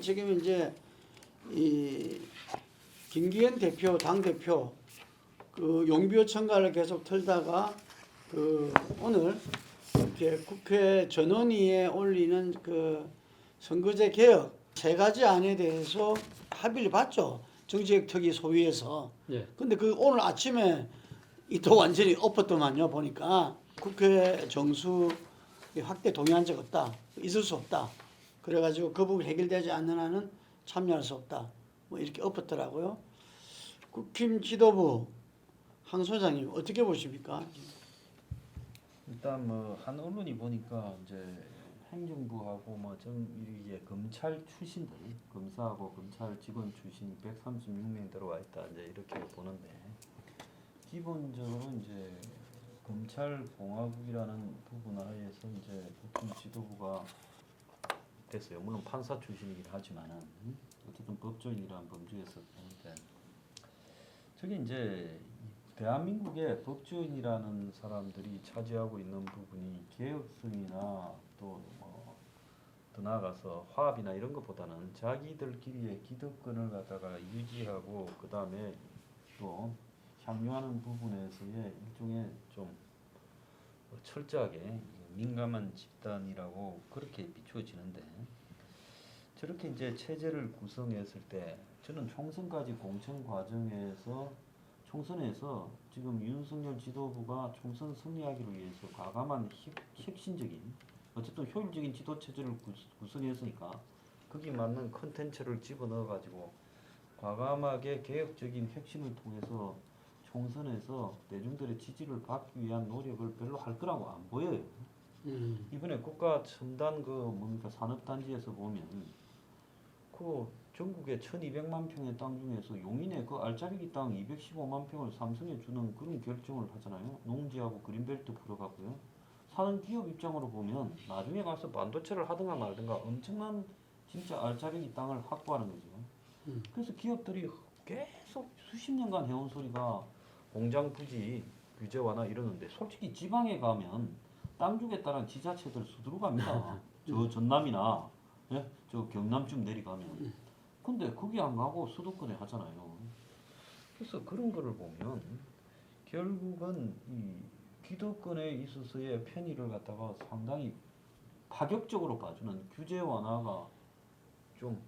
지금 이제 이 김기현 대표 당 대표 그 용비어 청가를 계속 틀다가 그 오늘 이렇게 국회 전원위에 올리는 그 선거제 개혁 세 가지 안에 대해서 합의를 봤죠. 정치개혁특위 소위에서. 예. 근데 그 오늘 아침에 이 또 완전히 엎었더만요. 보니까 국회 정수 확대 동의한 적 없다. 있을 수 없다. 그래가지고 그 부분 해결되지 않는 한은 참여할 수 없다. 뭐 이렇게 엎었더라고요. 국힘 지도부 황 소장님 어떻게 보십니까? 일단 뭐 한 언론이 보니까 이제 행정부하고 뭐 좀 이게 검찰 출신들, 검사하고 검찰 직원 출신 136명 들어와 있다 이제 이렇게 보는데 기본적으로 이제 검찰 공화국이라는 부분 하에서 이제 국힘 지도부가 됐어요. 물론 판사 출신이긴 하지만은 어쨌든 법조인이라는 범주에서 보는데 저게 이제 대한민국의 법조인이라는 사람들이 차지하고 있는 부분이 개혁성이나 또 더 나아가서 화합이나 이런 것보다는 자기들끼리의 기득권을 갖다가 유지하고 그 다음에 또 향유하는 부분에서의 일종의 좀 철저하게 민감한 집단이라고 그렇게 비추어지는데 저렇게 이제 체제를 구성했을 때 저는 총선까지 공천 과정에서 총선에서 지금 윤석열 지도부가 총선 승리하기를 위해서 과감한 혁신적인 어쨌든 효율적인 지도 체제를 구성했으니까 거기 맞는 컨텐츠를 집어넣어 가지고 과감하게 개혁적인 혁신을 통해서 총선에서 대중들의 지지를 받기 위한 노력을 별로 할 거라고 안 보여요. 이번에 국가 첨단 그 뭡니까 산업단지에서 보면 그 전국에 1,200만 평의 땅 중에서 용인의 그 알짜배기 땅 215만 평을 삼성에 주는 그런 결정을 하잖아요. 농지하고 그린벨트 풀어가고요. 사는 기업 입장으로 보면 나중에 가서 반도체를 하든가 말든가 엄청난 진짜 알짜배기 땅을 확보하는 거죠. 그래서 기업들이 계속 수십 년간 해온 소리가 공장 부지 규제 완화 이러는데 솔직히 지방에 가면 땅 주겠다는 지자체들 수두룩 갑니다. 저 전남이나 예? 저 경남쯤 내려가면 근데 거기 안 가고 수도권에 하잖아요. 그래서 그런 거를 보면 결국은 이 기득권에 있어서의 편의를 갖다가 상당히 파격적으로 봐주는 규제 완화가 좀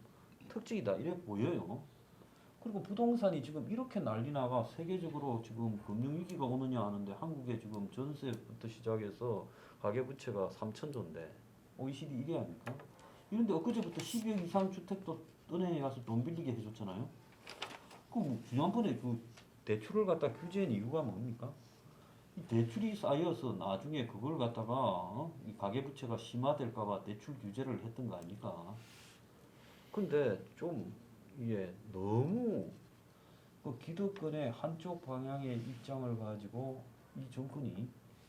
특징이다 이래 보여요. 그리고 부동산이 지금 이렇게 난리 나가 세계적으로 지금 금융위기가 오느냐 하는데 한국에 지금 전세부터 시작해서 가계부채가 3,000조인데 OECD 1위 아닙니까? 이런데 엊그제부터 12억 이상 주택도 은행에 가서 돈 빌리게 해줬잖아요. 그럼 지난번에 그 대출을 갖다 규제한 이유가 뭡니까? 이 대출이 쌓여서 나중에 그걸 갖다가 이 가계부채가 심화될까봐 대출 규제를 했던 거 아닙니까? 근데 좀 이게 너무 그 기득권의 한쪽 방향의 입장을 가지고 이 정권이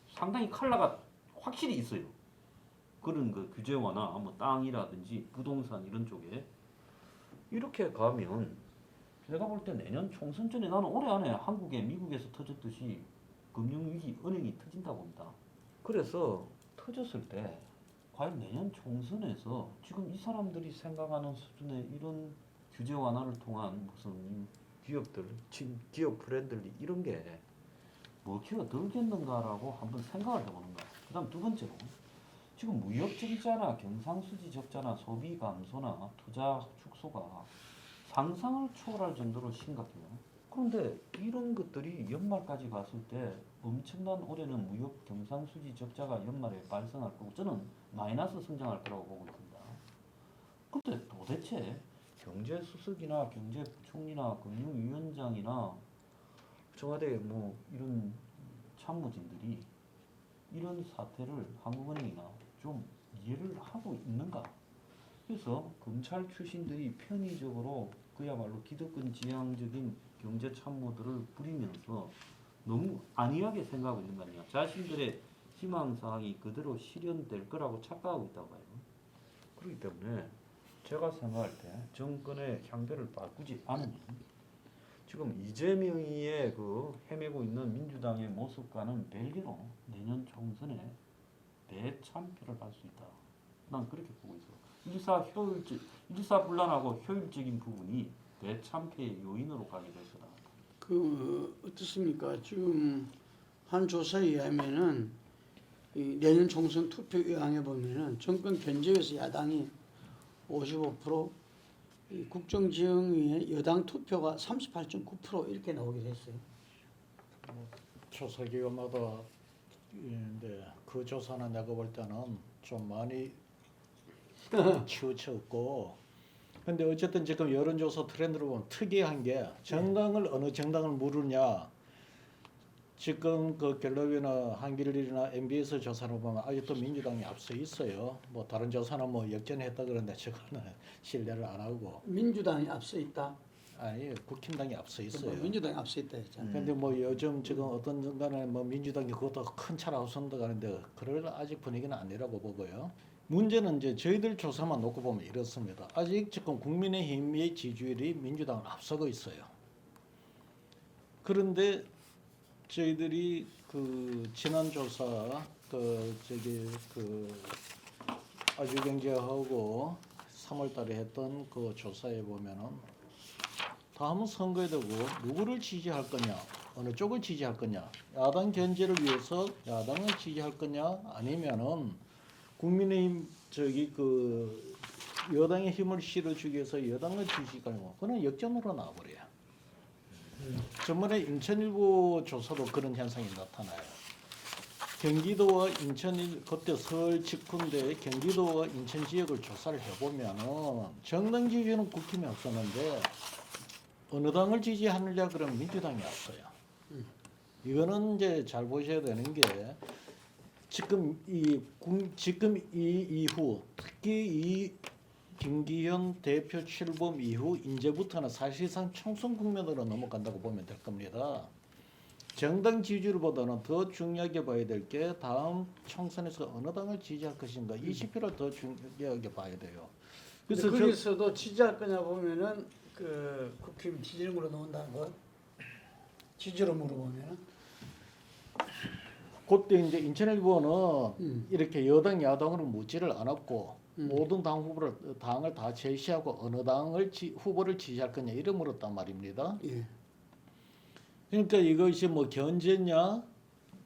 상당히 컬러가 확실히 있어요. 그런 그 규제 완화, 뭐 땅이라든지 부동산 이런 쪽에 이렇게 가면 제가 볼 때 내년 총선 전에 나는 올해 안에 한국에 미국에서 터졌듯이 금융위기, 은행이 터진다고 봅니다. 그래서 터졌을 때 과연 내년 총선에서 지금 이 사람들이 생각하는 수준의 이런 규제 완화를 통한 무슨 기업들, 기업 브랜드들이 이런 게 먹히가 들겠는가라고 한번 생각을 해보는 거야. 그 다음 두 번째로 지금 무역 적자나 경상수지 적자나 소비 감소나 투자 축소가 상상을 초월할 정도로 심각해요. 그런데 이런 것들이 연말까지 갔을 때 엄청난 올해는 무역 경상수지 적자가 연말에 발생할 거고 저는 마이너스 성장할 거라고 보고 있습니다. 근데 도대체 경제수석이나 경제부총리나 금융위원장이나 청와대 뭐 이런 참모진들이 이런 사태를 한국은행이나 좀 이해를 하고 있는가? 그래서 검찰 출신들이 편의적으로 그야말로 기득권 지향적인 경제 참모들을 부리면서 너무 안이하게 생각하고 있는 거 아니야. 자신들의 희망사항이 그대로 실현될 거라고 착각하고 있다고 봐요. 그렇기 때문에 제가 생각할 때 정권의 향배를 바꾸지 않으면 지금 이재명이의 그 헤매고 있는 민주당의 모습과는 별개로 내년 총선에 대참패를 할 수 있다. 난 그렇게 보고 있어. 일사불란하고 효율적인 부분이 대참패의 요인으로 가게 될 거다. 어떻습니까? 지금 한 조사에 의하면은 이 내년 총선 투표 의향에 보면은 정권 견제에서 야당이 55%, 이 국정지형의 여당 투표가 38.9% 이렇게 나오게 됐어요. 조사 기관마다 있는데 그 조사는 내가 볼 때는 좀 많이 치우쳤고, 근데 어쨌든 지금 여론조사 트렌드로 보면 특이한 게 정당을 어느 정당을 물으냐. 지금 그 갤럽이나 한길이나 MBS 조사를 보면 아직도 민주당이 앞서 있어요. 뭐 다른 조사는 뭐 역전했다 그러는데 저거는 신뢰를 안 하고. 민주당이 앞서 있다. 아니 국힘당이 앞서 있어요. 민주당이 앞서 있다 했잖아요. 근데 뭐 요즘 지금 어떤 순간에 뭐 민주당이 그것도 큰 차로 앞선다 가는데 그럴 아직 분위기는 아니라고 보고요. 문제는 이제 저희들 조사만 놓고 보면 이렇습니다. 아직 지금 국민의힘의 지지율이 민주당을 앞서고 있어요. 그런데 저희들이 그 지난 조사 아주경제하고 3월달에 했던 그 조사에 보면은 다음 선거에 두고 누구를 지지할 거냐, 어느 쪽을 지지할 거냐, 야당 견제를 위해서 야당을 지지할 거냐, 아니면은 국민의힘 여당의 힘을 실어주기 위해서 여당을 지지할 거냐, 그는 역전으로 나와버려요. 전번에 인천일보 조사도 그런 현상이 나타나요. 경기도와 그때 서울 직후인데 경기도와 인천 지역을 조사를 해보면은 정당 지지는 국힘이 앞섰는데 어느 당을 지지하느냐 그러면 민주당이 앞서요. 이거는 이제 잘 보셔야 되는 게 지금 이 이후 특히 이 김기현 대표 출범 이후 이제부터는 사실상 총선 국면으로 넘어간다고 보면 될 겁니다. 정당 지지율보다는 더 중요하게 봐야 될 게 다음 총선에서 어느 당을 지지할 것인가 이 지표를 더 중요하게 봐야 돼요. 그래서 거기서도 지지할 거냐 보면은 그 국힘 지지율로 나온다는 거 지지로 물어보면은 그때 이제 인천일보는 이렇게 여당 야당으로 묻지를 않았고 모든 당을 다 제시하고 어느 당을 후보를 지지할 거냐 이래 물었단 말입니다. 예. 그러니까 이것이 뭐 견제냐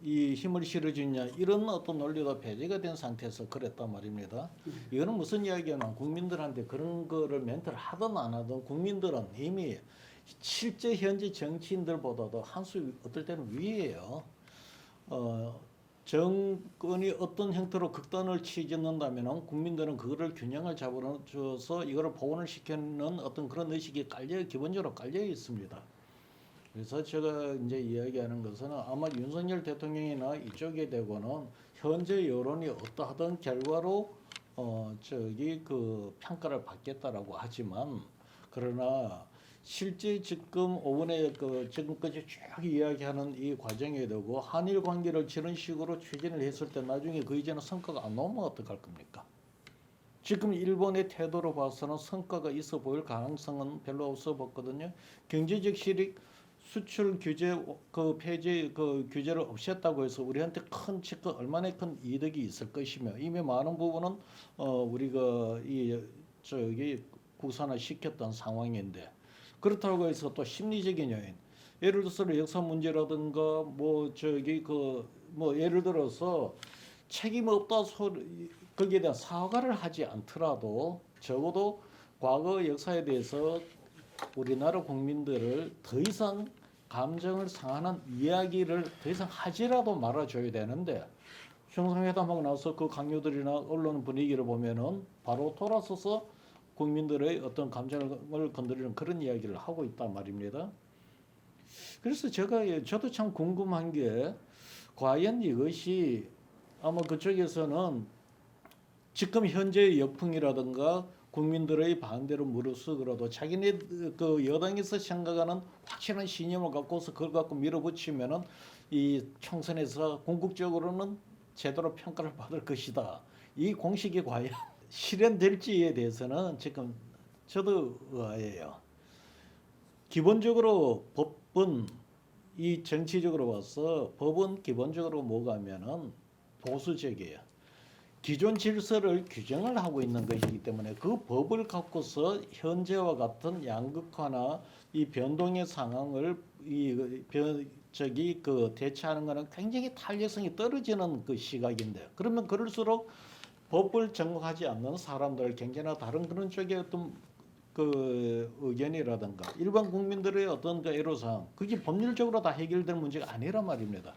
이 힘을 실어주냐 이런 어떤 논리가 배제가 된 상태에서 그랬단 말입니다. 이거는 무슨 이야기냐면 국민들한테 그런 거를 멘트를 하든 안 하든 국민들은 이미 실제 현재 정치인들보다도 한 수 어떨 때는 위에요. 정권이 어떤 형태로 극단을 취짓는다면 국민들은 그거를 균형을 잡아줘서 이거를 보완을 시키는 어떤 그런 의식이 기본적으로 깔려 있습니다. 그래서 제가 이제 이야기하는 것은 아마 윤석열 대통령이나 이쪽에 대고는 현재 여론이 어떠하던 결과로 평가를 받겠다라고 하지만 그러나 실제 지금 5분에 지금까지 쭉 이야기하는 이 과정에 대고 한일 관계를 저런 식으로 추진을 했을 때 나중에 그 이제는 성과가 안 나오면 어떡할 겁니까? 지금 일본의 태도로 봐서는 성과가 있어 보일 가능성은 별로 없어 보거든요. 경제적 실익 수출 규제 폐지 규제를 없앴다고 해서 우리한테 얼마나 큰 이득이 있을 것이며 이미 많은 부분은 우리가 국산화 시켰던 상황인데 그렇다고 해서 또 심리적인 요인 예를 들어서 역사 문제라든가 예를 들어서 책임 없다 거기에 대한 사과를 하지 않더라도 적어도 과거 역사에 대해서 우리나라 국민들을 더 이상 감정을 상하는 이야기를 더 이상 하지라도 말아줘야 되는데 정상회담하고 나서 그 강요들이나 언론 분위기를 보면은 바로 돌아서서 국민들의 어떤 감정을 건드리는 그런 이야기를 하고 있단 말입니다. 그래서 저도 참 궁금한 게 과연 이것이 아마 그쪽에서는 지금 현재의 역풍이라든가 국민들의 반대로 무릅쓰고라도 자기네 그 여당에서 생각하는 확실한 신념을 갖고서 그걸 갖고 밀어붙이면은 이 총선에서 궁극적으로는 제대로 평가를 받을 것이다. 이 공식이 과연 실현될지에 대해서는 지금 저도 의아해요. 기본적으로 법은 이 정치적으로 봐서 법은 기본적으로 뭐가 하면은 보수적이에요. 기존 질서를 규정을 하고 있는 것이기 때문에 그 법을 갖고서 현재와 같은 양극화나 이 변동의 상황을 대처하는 것은 굉장히 탄력성이 떨어지는 그 시각인데, 그러면 그럴수록 법을 정하지 않는 사람들, 경제나 다른 그런 쪽의 어떤 그 의견이라든가 일반 국민들의 어떤 그 애로사항, 그게 법률적으로 다 해결될 문제가 아니란 말입니다.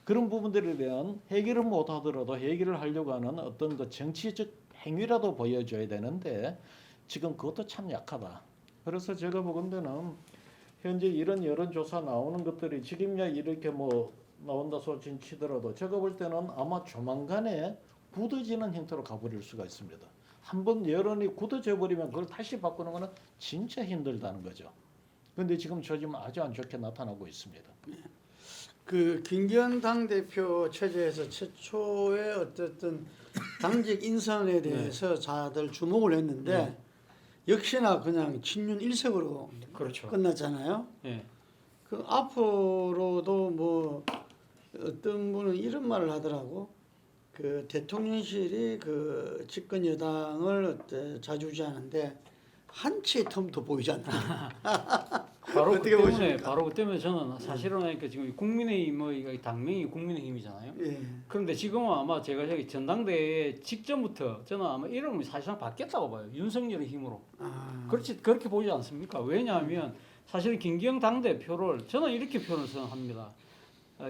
그런 부분들에 대한 해결을 못 하더라도 해결을 하려고 하는 어떤 그 정치적 행위라도 보여줘야 되는데 지금 그것도 참 약하다. 그래서 제가 보건대는 현재 이런 여론조사 나오는 것들이 지금야 이렇게 뭐 나온다 소리 치더라도 제가 볼 때는 아마 조만간에 굳어지는 형태로 가버릴 수가 있습니다. 한번 여론이 굳어져 버리면 그걸 다시 바꾸는 거는 진짜 힘들다는 거죠. 그런데 지금 조짐은 아주 안 좋게 나타나고 있습니다. 그 김기현 당대표 체제에서 최초의 어쨌든 당직 인선에 대해서 다들 주목을 했는데 역시나 그냥 친윤 일색으로 그렇죠. 끝났잖아요. 예. 그 앞으로도 뭐 어떤 분은 이런 말을 하더라고. 그 대통령실이 그 집권 여당을 자주지하는데 한치의 틈도 보이지 않는다. 바로 그 어떻게 때문에 보십니까? 바로 그 때문에 저는 사실은 그러니까 지금 국민의힘 뭐 당명이 국민의힘이잖아요. 예. 그런데 지금은 아마 제가 저기 전당대회 직전부터 저는 아마 이름이 사실상 바뀌었다고 봐요. 윤석열의 힘으로. 그렇게 보지 않습니까? 왜냐하면 사실 김기현 당대표를 저는 이렇게 표현을 합니다.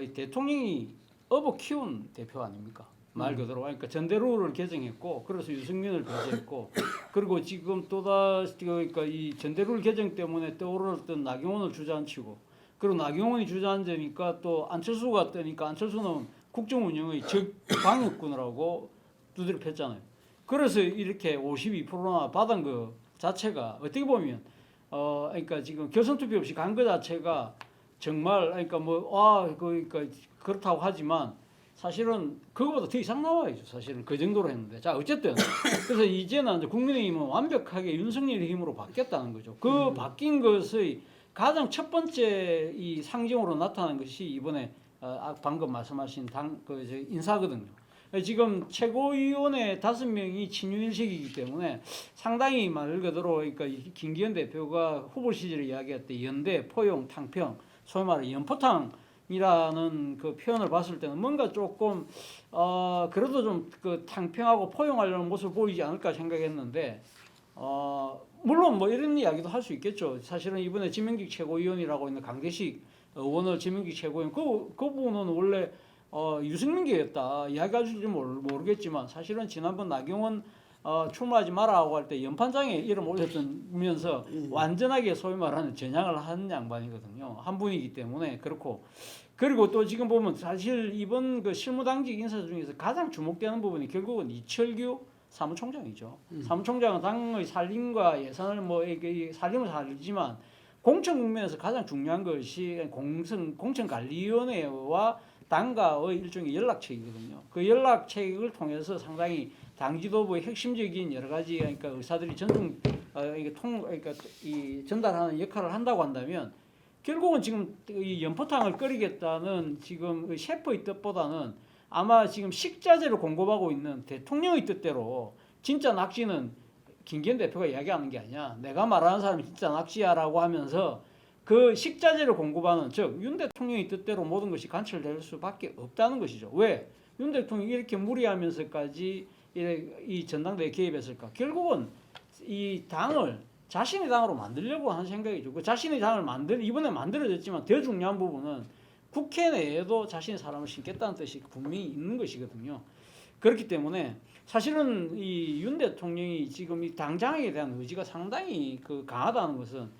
이 대통령이 업어 키운 대표 아닙니까? 말 그대로. 그러니까 전대로를 개정했고, 그래서 유승민을 배제했고, 그리고 지금 또다시 그러니까 이 전대로를 개정 때문에 떠오르던 나경원을 주저앉히고, 그리고 나경원이 주저앉으니까 또 안철수가 뜨니까 안철수는 국정 운영의 적방역군이라고 두드려 팼잖아요. 그래서 이렇게 52%나 받은 그 자체가 어떻게 보면 그러니까 지금 결선 투표 없이 간 그 자체가 정말 그러니까 그러니까 그렇다고 하지만 사실은 그거보다 더 이상 나와야죠. 사실은 그 정도로 했는데. 자, 어쨌든 그래서 이제는 이제 국민의힘은 완벽하게 윤석열의 힘으로 바뀌었다는 거죠. 그 바뀐 것의 가장 첫 번째 이 상징으로 나타난 것이 이번에 방금 말씀하신 인사거든요. 지금 최고위원회 5명이 친윤일식이기 때문에 상당히 말 그대로 그러니까 김기현 대표가 후보 시절에 이야기했던 연대, 포용, 탕평, 소위 말해 연포탕이라는 그 표현을 봤을 때는 뭔가 조금 그래도 좀 그 탕평하고 포용하려는 모습을 보이지 않을까 생각했는데 물론 뭐 이런 이야기도 할 수 있겠죠. 사실은 이번에 지명직 최고위원이라고 있는 강대식 의원을 지명직 최고위원 그분은 원래 유승민계였다 이야기할 수 있을지 모르겠지만 사실은 지난번 나경원 출마하지 마라고 할 때 연판장에 이름 올렸면서 완전하게 소위 말하는 전향을 한 양반이거든요. 한 분이기 때문에 그렇고 그리고 또 지금 보면 사실 이번 그 실무당직 인사 중에서 가장 주목되는 부분이 결국은 이철규 사무총장이죠. 사무총장은 당의 살림과 예산을 살림을 살리지만 공천 국면에서 가장 중요한 것이 공천관리위원회와 당과의 일종의 연락책이거든요. 그 연락책을 통해서 상당히 당 지도부의 핵심적인 여러 가지 그러니까 의사들이 전달하는 역할을 한다고 한다면 결국은 지금 이 연포탕을 끓이겠다는 지금 셰프의 뜻보다는 아마 지금 식자재를 공급하고 있는 대통령의 뜻대로 진짜 낚시는 김기현 대표가 이야기하는 게 아니야. 내가 말하는 사람이 진짜 낚시야라고 하면서 그 식자재를 공급하는 즉 윤 대통령의 뜻대로 모든 것이 관철될 수밖에 없다는 것이죠. 왜? 윤 대통령이 이렇게 무리하면서까지 이 전당대회에 개입했을까? 결국은 이 당을 자신의 당으로 만들려고 하는 생각이죠. 그 자신의 당을 이번에 만들어졌지만 더 중요한 부분은 국회 내에도 자신의 사람을 심겠다는 뜻이 분명히 있는 것이거든요. 그렇기 때문에 사실은 이 윤 대통령이 지금 이 당장에 대한 의지가 상당히 강하다는 것은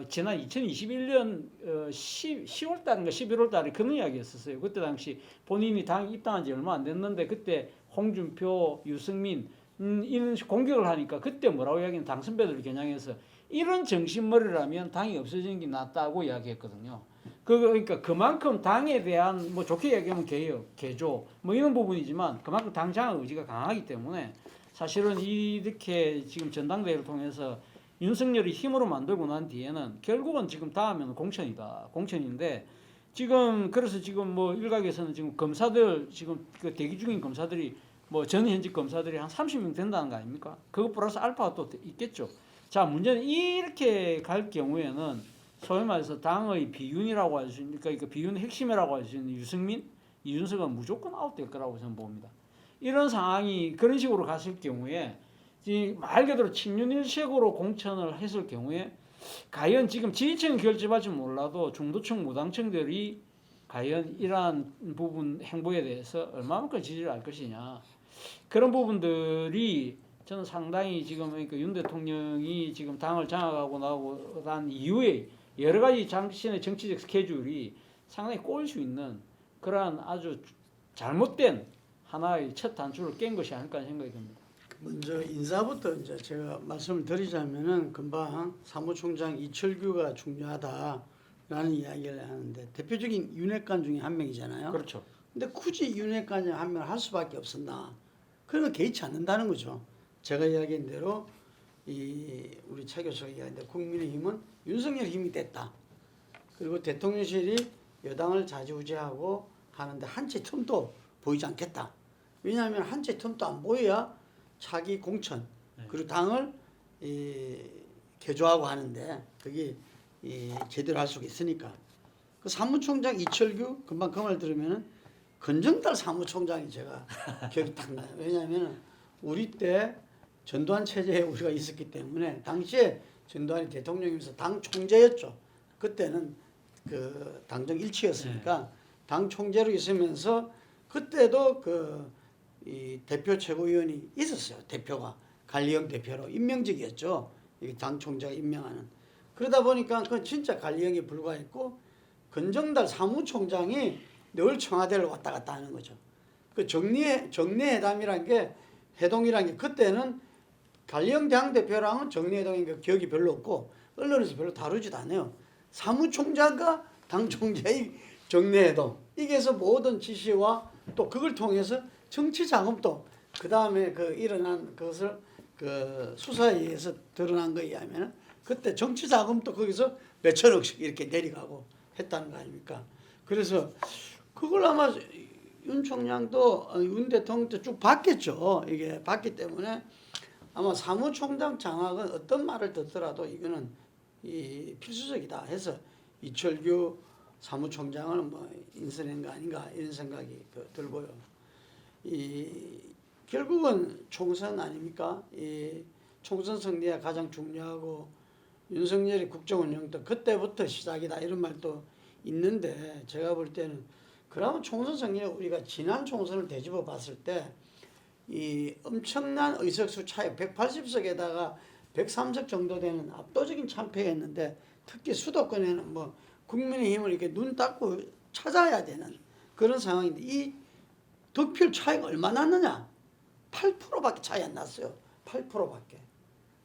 지난 2021년 10월 달인가 11월 달에 그런 이야기였었어요. 그때 당시 본인이 당 입당한 지 얼마 안 됐는데 그때 홍준표, 유승민 이런 공격을 하니까 그때 뭐라고 이야기는 당 선배들을 겨냥해서 이런 정신머리라면 당이 없어지는 게 낫다고 이야기했거든요. 그러니까 그만큼 당에 대한 뭐 좋게 얘기하면 개혁, 개조 뭐 이런 부분이지만 그만큼 당장의 의지가 강하기 때문에 사실은 이렇게 지금 전당대회를 통해서 윤석열이 힘으로 만들고 난 뒤에는 결국은 지금 다음에는 공천인데 지금 그래서 지금 뭐 일각에서는 지금 검사들 지금 그 대기 중인 검사들이 뭐 전 현직 검사들이 한 30명 된다는 거 아닙니까? 그것 플러스 알파가 또 있겠죠. 자, 문제는 이렇게 갈 경우에는 소위 말해서 당의 비윤이라고 할 수 있는, 그러니까 비윤의 핵심이라고 할 수 있는 유승민, 이준석은 무조건 아웃될 거라고 저는 봅니다. 이런 상황이 그런 식으로 갔을 경우에 말 그대로 친윤일색으로 공천을 했을 경우에 과연 지금 지지층 결집할지 몰라도 중도층 무당층들이 과연 이러한 부분 행보에 대해서 얼마만큼 지지를 할 것이냐, 그런 부분들이 저는 상당히 지금 그러니까 윤 대통령이 지금 당을 장악하고 나오고 난 이후에 여러 가지 당신의 정치적 스케줄이 상당히 꼬일 수 있는 그러한 아주 잘못된 하나의 첫 단추를 깬 것이 아닐까 하는 생각이 듭니다. 먼저 인사부터 이제 제가 말씀을 드리자면은 금방 사무총장 이철규가 중요하다라는 이야기를 하는데 대표적인 윤핵관 중에 한 명이잖아요. 그렇죠. 근데 굳이 윤핵관이 한 명 할 수밖에 없었나? 그런 거 개의치 않는다는 거죠. 제가 이야기한 대로 우리 차 교수가 이야기했는데 국민의힘은 윤석열 힘이 됐다. 그리고 대통령실이 여당을 좌지우지하고 하는데 한 채 틈도 보이지 않겠다. 왜냐하면 한 채 틈도 안 보여야 차기 공천 그리고 당을 개조하고 하는데 그게 제대로 할 수가 있으니까. 그 사무총장 이철규 금방 그 말 들으면은 건정달 사무총장이 제가 기억이 딱 나요. 왜냐하면 우리 때 전두환 체제에 우리가 있었기 때문에 당시에 전두환이 대통령이면서 당 총재였죠. 그때는 그 당정 일치였으니까 당 총재로 있으면서 그때도 이 대표 최고위원이 있었어요. 대표가 관리형 대표로 임명직이었죠. 당 총재가 임명하는. 그러다 보니까 그건 진짜 관리형에 불과했고 건정달 사무총장이 늘 청와대를 왔다 갔다 하는 거죠. 그 정례회담이란 게 회동이란 게 그때는 관리형 당대표랑은 정례회동인 기억이 별로 없고 언론에서 별로 다루지도 않아요. 사무총장과 당 총재의 정례회동, 이게서 모든 지시와 또 그걸 통해서 정치 자금도 그 다음에 일어난 것을 수사에 의해서 드러난 거에 의하면 그때 정치 자금도 거기서 몇천억씩 이렇게 내려가고 했다는 거 아닙니까? 그래서 그걸 아마 윤 총장도 윤 대통령도 쭉 봤겠죠. 이게 봤기 때문에 아마 사무총장 장악은 어떤 말을 듣더라도 이거는 필수적이다 해서 이철규 사무총장을 인선한 거 아닌가 이런 생각이 들고요. 결국은 총선 아닙니까? 총선 승리가 가장 중요하고 윤석열이 국정운영도 그때부터 시작이다 이런 말도 있는데 제가 볼 때는 그러면 총선 승리에 우리가 지난 총선을 되짚어 봤을 때 이 엄청난 의석수 차이 180석에다가 103석 정도 되는 압도적인 참패였는데 특히 수도권에는 국민의힘을 이렇게 눈 닦고 찾아야 되는 그런 상황인데 이 득票차이가 얼마 났느냐? 8%밖에 차이 안 났어요. 8%밖에.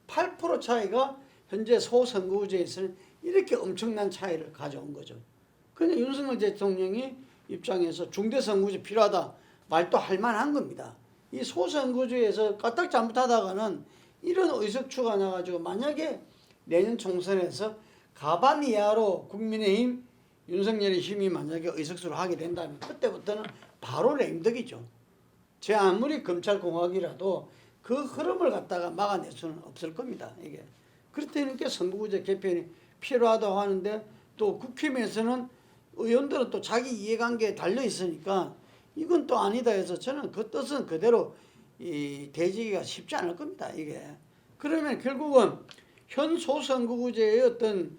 8% 차이가 현재 소선거구제에서는 이렇게 엄청난 차이를 가져온 거죠. 근데 윤석열 대통령이 입장에서 중대선거구제 필요하다 말도 할 만한 겁니다. 이 소선거구제에서 까딱 잘못하다가는 이런 의석추가 나가지고 만약에 내년 총선에서 가반 이하로 국민의힘 윤석열의 힘이 만약에 의석수를 하게 된다면 그때부터는 바로 랭덕이죠. 제 아무리 검찰공화국이라도 그 흐름을 갖다가 막아낼 수는 없을 겁니다. 이게 그렇다니까 선거구제 개편이 필요하다고 하는데 또 국힘에서는 의원들은 또 자기 이해관계에 달려 있으니까 이건 또 아니다 해서 저는 그 뜻은 그대로 대지기가 쉽지 않을 겁니다. 이게 그러면 결국은 현 소선거구제의 어떤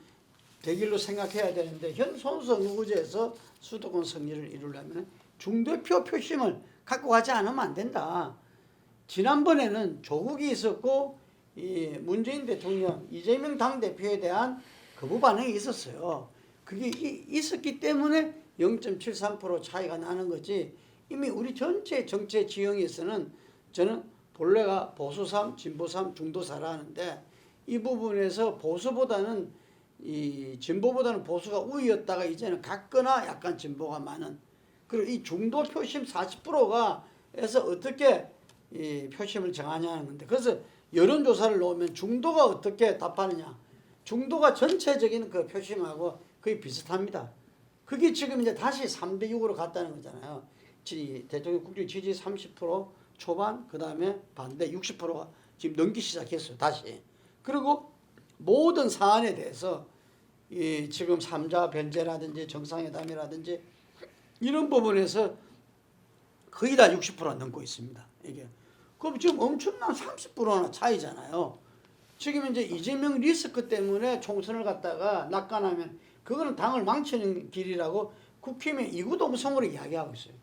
대길로 생각해야 되는데 현 소선거구제에서 수도권 승리를 이루려면 중대표 표심을 갖고 가지 않으면 안 된다. 지난번에는 조국이 있었고 문재인 대통령, 이재명 당대표에 대한 거부 반응이 있었어요. 그게 있었기 때문에 0.73% 차이가 나는 거지 이미 우리 전체 정치 지형에서는 저는 본래가 보수 3, 진보 3, 중도 4라 하는데 이 부분에서 보수보다는 진보보다는 보수가 우위였다가 이제는 같거나 약간 진보가 많은 그리고 이 중도 표심 40%가 해서 어떻게 이 표심을 정하냐는 건데 그래서 여론조사를 놓으면 중도가 어떻게 답하느냐 중도가 전체적인 그 표심하고 거의 비슷합니다. 그게 지금 이제 다시 3대 6으로 갔다는 거잖아요. 대통령 국정 지지 30%, 초반, 그 다음에 반대 60%가 지금 넘기 시작했어요. 다시. 그리고 모든 사안에 대해서 이 지금 3자 변제라든지 정상회담이라든지 이런 부분에서 거의 다 60%가 넘고 있습니다. 이게. 그럼 지금 엄청난 30%나 차이잖아요. 지금 이제 이재명 리스크 때문에 총선을 갖다가 낙관하면 그거는 당을 망치는 길이라고 국힘의 이구동성으로 이야기하고 있어요.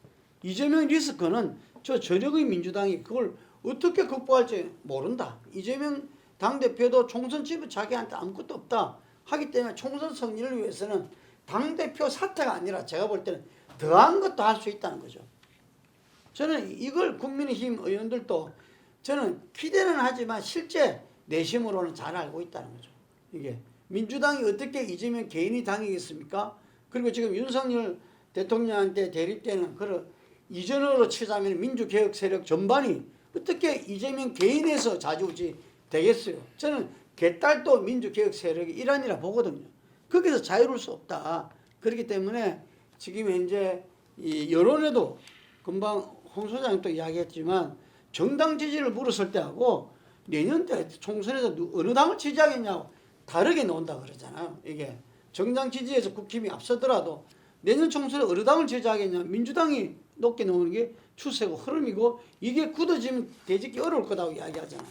이재명 리스크는 저 저력의 민주당이 그걸 어떻게 극복할지 모른다. 이재명 당대표도 총선 집은 자기한테 아무것도 없다 하기 때문에 총선 승리를 위해서는 당대표 사퇴가 아니라 제가 볼 때는 더한 것도 할 수 있다는 거죠. 저는 이걸 국민의힘 의원들도 저는 기대는 하지만 실제 내심으로는 잘 알고 있다는 거죠. 이게 민주당이 어떻게 이재명 개인이 당이겠습니까? 그리고 지금 윤석열 대통령한테 대립되는 그런 이전으로 치자면 민주개혁 세력 전반이 어떻게 이재명 개인에서 좌지우지 되겠어요? 저는 개딸도 민주개혁 세력의 일환이라 보거든요. 거기서 자유로울 수 없다. 그렇기 때문에 지금 현재 이 여론에도 금방 홍 소장이 또 이야기했지만 정당 지지를 물었을 때하고 내년 때 총선에서 어느 당을 지지하겠냐고 다르게 나온다 그러잖아요. 이게 정당 지지에서 국힘이 앞서더라도 내년 총선에 어느 당을 지지하겠냐 민주당이 높게 나오는 게 추세고 흐름이고 이게 굳어지면 되짚기 어려울 거라고 이야기하잖아요.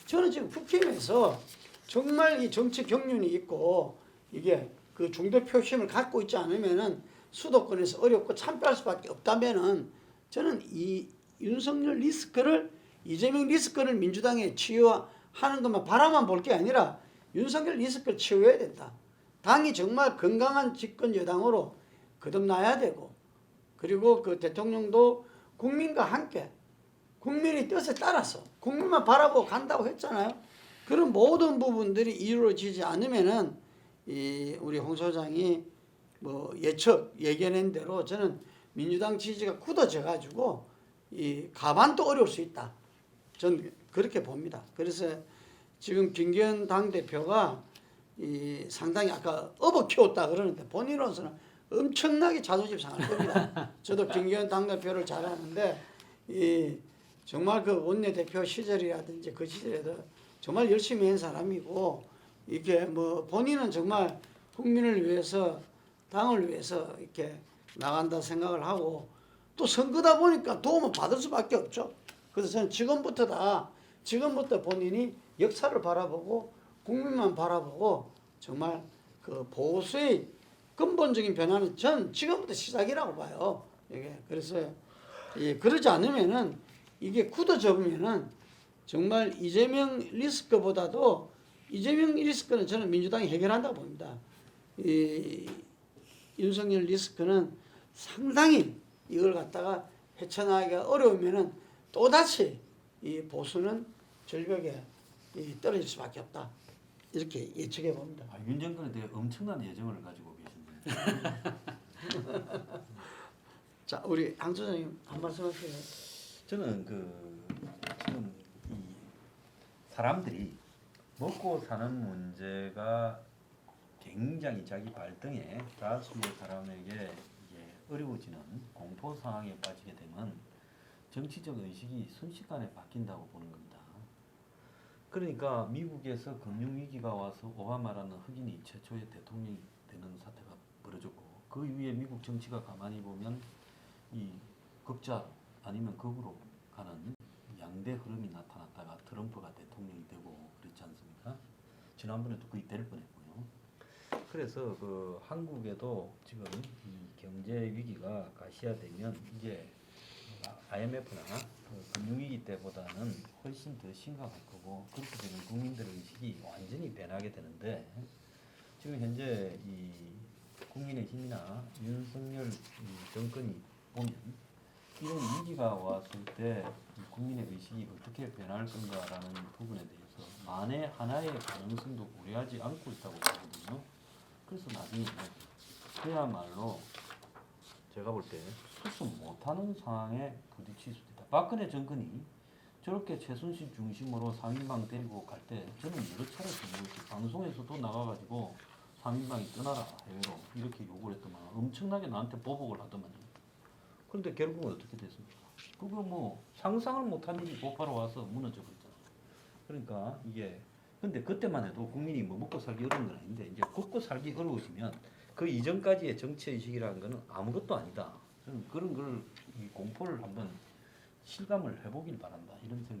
저는 지금 국힘에서 정말 이 정치 경륜이 있고 이게 그 중도 표심을 갖고 있지 않으면은 수도권에서 어렵고 참패할 수밖에 없다면은 저는 이 윤석열 리스크를 이재명 리스크를 민주당에 치유하는 것만 바라만 볼 게 아니라 윤석열 리스크를 치유해야 된다. 당이 정말 건강한 집권 여당으로 거듭나야 되고 그리고 그 대통령도 국민과 함께 국민의 뜻에 따라서 국민만 바라보고 간다고 했잖아요. 그런 모든 부분들이 이루어지지 않으면은 이 우리 홍 소장이 뭐 예견한 대로 저는 민주당 지지가 굳어져 가지고 이 가반도 어려울 수 있다. 저는 그렇게 봅니다. 그래서 지금 김기현 당대표가 이 상당히 아까 업어 키웠다 그러는데 본인으로서는 엄청나게 자존심 상할 겁니다. 저도 김기현 당대표를 잘 아는데 이 정말 그 원내대표 시절이라든지 그 시절에도 정말 열심히 한 사람이고 이게 뭐 본인은 정말 국민을 위해서 당을 위해서 이렇게 나간다 생각을 하고 또 선거다 보니까 도움을 받을 수밖에 없죠. 그래서 저는 지금부터 본인이 역사를 바라보고 국민만 바라보고 정말 그 보수의 근본적인 변화는 전 지금부터 시작이라고 봐요. 이게 그래서 그러지 않으면은 이게 굳어져 보면은 정말 이재명 리스크보다도 이재명 리스크는 저는 민주당이 해결한다고 봅니다. 이 윤석열 리스크는 상당히 이걸 갖다가 헤쳐나가기가 어려우면은 또다시 이 보수는 절벽에 떨어질 수밖에 없다. 이렇게 예측해 봅니다. 윤 정권에 대해 엄청난 예정을 가지고 계십니다. 자, 우리 양 소장님 한 말씀 하세요. 저는 지금 이 사람들이 먹고 사는 문제가 굉장히 자기 발등에 다수의 사람에게 이게 어려워지는 공포 상황에 빠지게 되면 정치적 의식이 순식간에 바뀐다고 보는 겁니다. 그러니까 미국에서 금융위기가 와서 오바마라는 흑인이 최초의 대통령이 되는 사태가 벌어졌고 그 이후에 미국 정치가 가만히 보면 이 극자 아니면 극으로 가는 양대 흐름이 나타났다가 트럼프가 대통령이 되고 그렇지 않습니까? 지난번에도 거의 될 뻔했고요. 그래서 그 한국에도 지금 이 경제 위기가 가시화되면 이제 IMF나 금융위기 때보다는 훨씬 더 심각할 거고 그렇게 되면 국민들의 의식이 완전히 변하게 되는데 지금 현재 이 국민의힘이나 윤석열 정권이 보면 이런 위기가 왔을 때 국민의 의식이 어떻게 변할 건가라는 부분에 대해서 만에 하나의 가능성도 고려하지 않고 있다고 보거든요. 그래서 나중에 그야말로 제가 볼 때 수습 못하는 상황에 부딪힐 수도 있다. 박근혜 정권이 저렇게 최순실 중심으로 3인방 데리고 갈 때 저는 여러 차례 방송에서도 나가가지고 3인방이 떠나라 해외로 이렇게 요구를 했더만 엄청나게 나한테 보복을 하더만요. 그런데 결국은 어떻게 됐습니까? 그거 뭐 상상을 못한 일이 곧바로 와서 무너져 버렸잖아. 그러니까 이게 근데 그때만 해도 국민이 뭐 먹고 살기 어려운 건 아닌데 이제 먹고 살기 어려워지면 그 이전까지의 정치 의식이라는 거는 아무것도 아니다. 저는 그런 걸 이 공포를 한번 실감을 해보길 바란다 이런 생각.